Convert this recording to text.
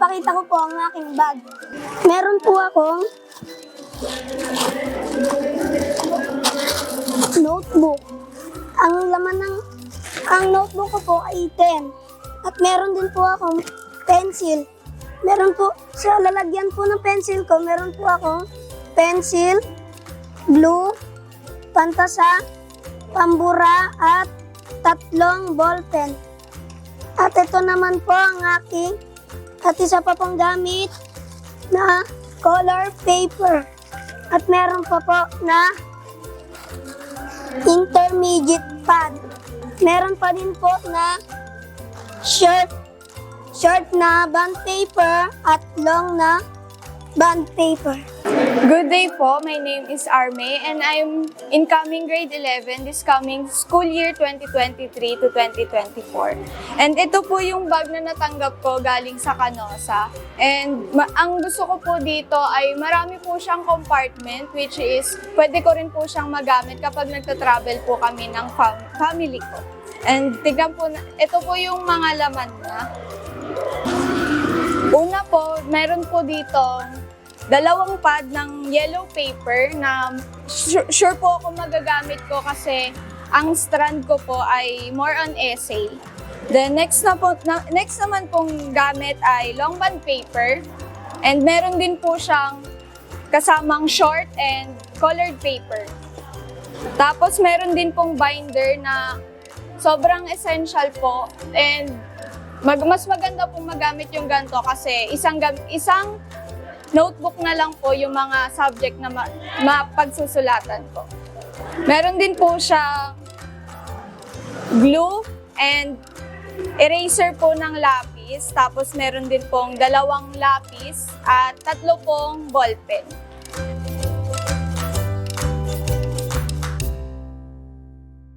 Ipapakita ko po ang aking bag. Meron po akong notebook. Ang notebook ko po ay 10. At meron din po akong pencil. Meron po, sa lalagyan po ng pencil ko, meron po akong pencil, glue, pantasa, pambura, at 3 ballpen. At ito naman po ang aking at isa pa pong gamit na color paper. At meron pa po na intermediate pad. Meron pa din po na short na bond paper at long na bond paper. Good day po, my name is Arme and I'm incoming grade 11 this coming school year 2023 to 2024. And ito po yung bag na natanggap ko galing sa Canosa. And ang gusto ko po dito ay marami po siyang compartment which is pwede ko rin po siyang magamit kapag nagta-travel po kami ng family ko. And tignan po, ito po yung mga laman niya. Una po, meron po dito 2 pad ng yellow paper na sure po ako magagamit ko kasi ang strand ko po ay more on essay. Then next naman pong gamit ay long bond paper and meron din po siyang kasamang short and colored paper. Tapos meron din pong binder na sobrang essential po and mas maganda pong magamit yung ganito kasi isang notebook na lang po yung mga subject na mapagsusulatan ko. Meron din po siya glue and eraser po ng lapis. Tapos meron din pong 2 lapis at 3 pong ballpen.